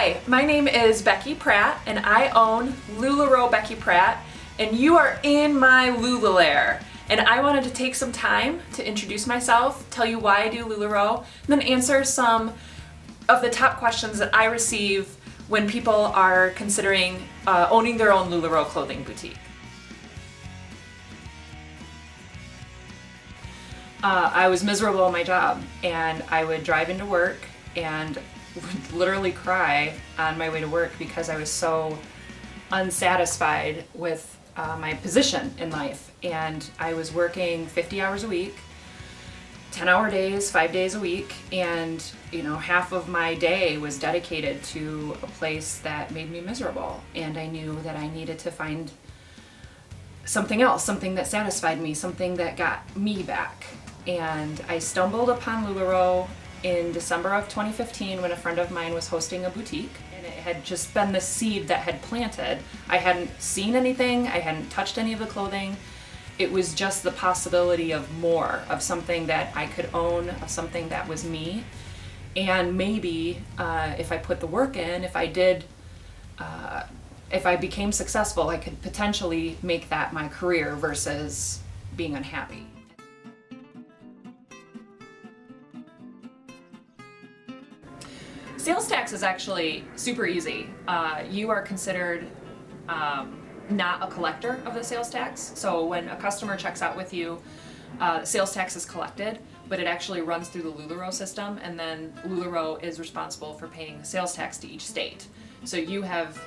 Hi, my name is Becky Pratt and I own LuLaRoe Becky Pratt, and you are in my LuLaLair. And I wanted to take some time to introduce myself, tell you why I do LuLaRoe, and then answer some of the top questions that I receive when people are considering owning their own LuLaRoe clothing boutique. I was miserable in my job, and I would drive into work and would literally cry on my way to work because I was so unsatisfied with my position in life. And I was working 50 hours a week, 10-hour days, 5 days a week, and half of my day was dedicated to a place that made me miserable. And I knew that I needed to find something else, something that satisfied me, something that got me back. And I stumbled upon LuLaRoe in December of 2015 when a friend of mine was hosting a boutique, and it had just been the seed that had planted. I hadn't seen anything, I hadn't touched any of the clothing. It was just the possibility of more, of something that I could own, of something that was me. And maybe if I put the work in, if I became successful, I could potentially make that my career versus being unhappy. Sales tax is actually super easy. You are considered not a collector of the sales tax. So when a customer checks out with you, sales tax is collected, but it actually runs through the LuLaRoe system, and then LuLaRoe is responsible for paying sales tax to each state. So you have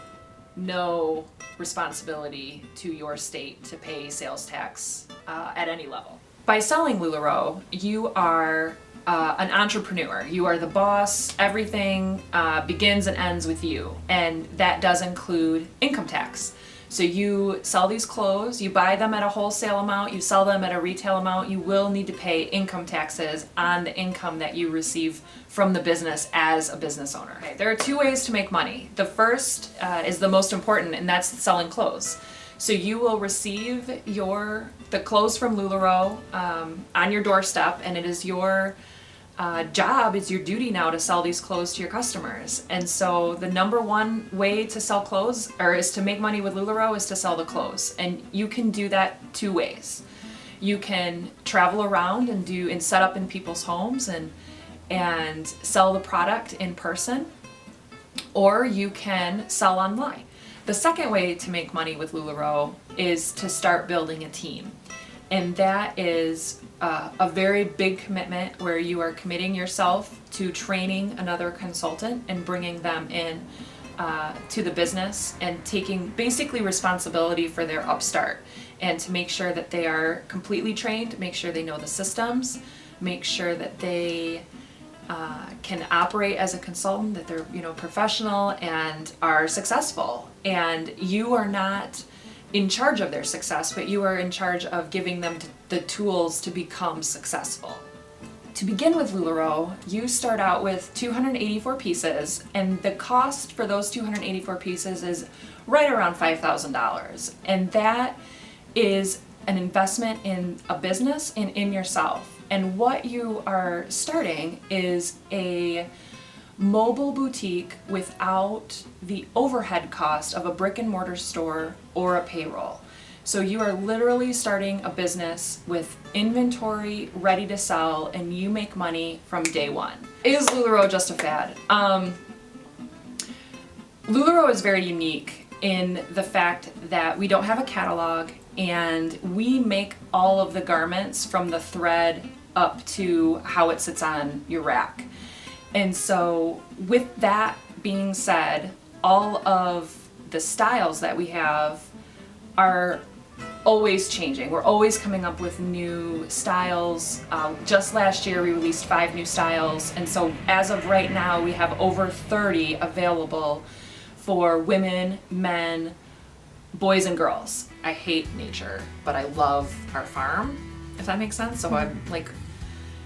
no responsibility to your state to pay sales tax at any level. By selling LuLaRoe, you are an entrepreneur. You are the boss. Everything begins and ends with you, and that does include income tax. So you sell these clothes, you buy them at a wholesale amount, you sell them at a retail amount, you will need to pay income taxes on the income that you receive from the business as a business owner. Okay, there are two ways to make money. The first is the most important, and that's selling clothes. So you will receive the clothes from LuLaRoe on your doorstep, and it is your job, it's your duty now to sell these clothes to your customers. And so the number one way to sell clothes, or is to make money with LuLaRoe, is to sell the clothes. And you can do that two ways. You can travel around and set up in people's homes and sell the product in person, or you can sell online. The second way to make money with LuLaRoe is to start building a team. And that is a very big commitment where you are committing yourself to training another consultant and bringing them in to the business and taking basically responsibility for their upstart, and to make sure that they are completely trained, make sure they know the systems, make sure that they can operate as a consultant, that they're professional and are successful. And you are not in charge of their success, but you are in charge of giving them the tools to become successful. To begin with LuLaRoe, you start out with 284 pieces, and the cost for those 284 pieces is right around $5,000. And that is an investment in a business and in yourself. And what you are starting is a mobile boutique without the overhead cost of a brick and mortar store or a payroll. So you are literally starting a business with inventory ready to sell, and you make money from day one. Is LuLaRoe just a fad? LuLaRoe is very unique in the fact that we don't have a catalog, and we make all of the garments from the thread up to how it sits on your rack. And so with that being said, all of the styles that we have are always changing. We're always coming up with new styles. Just last year we released 5 new styles, and so as of right now we have over 30 available for women, men, boys and girls. I hate nature, but I love our farm, if that makes sense. So I'm like,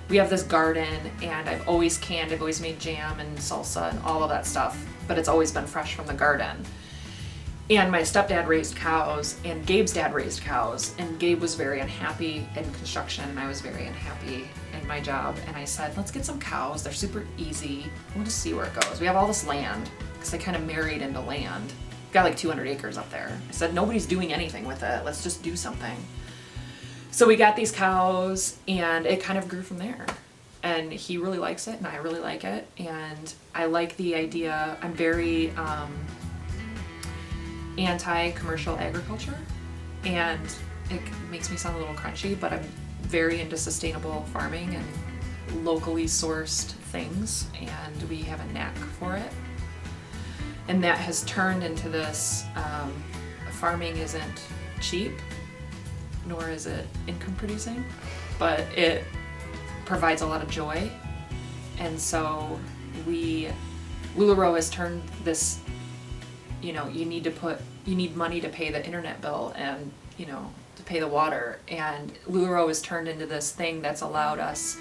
we have this garden, and I've always made jam and salsa and all of that stuff, but it's always been fresh from the garden. And my stepdad raised cows, and Gabe's dad raised cows, and Gabe was very unhappy in construction, and I was very unhappy in quit my job and I said, let's get some cows. They're super easy. We'll just see where it goes. We have all this land because I kind of married into land. Got like 200 acres up there. I said, nobody's doing anything with it. Let's just do something. So we got these cows and it kind of grew from there. And he really likes it and I really like it. And I like the idea. I'm very anti-commercial agriculture. And it makes me sound a little crunchy, but I'm very into sustainable farming and locally sourced things. And we have a knack for it. And that has turned into this, farming isn't cheap, nor is it income producing, but it provides a lot of joy. And so LuLaRoe has turned this, you need money to pay the internet bill and, to pay the water. And LuLaRoe has turned into this thing that's allowed us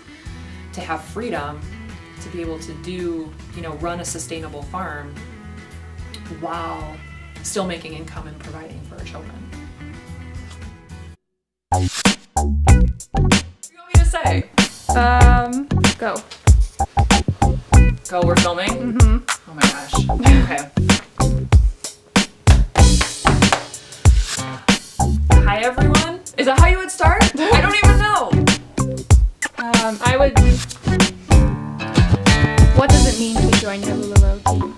to have freedom to be able to do, run a sustainable farm while still making income and providing for our children. What do you want me to say? Go. Go, we're filming? Mm-hmm. Oh my gosh. Okay. Hi everyone. Is that how you would start? I don't even know. What does it mean to join your LuLaRoe team?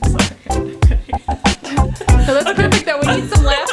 Sorry. So that's perfect though. We need some laughs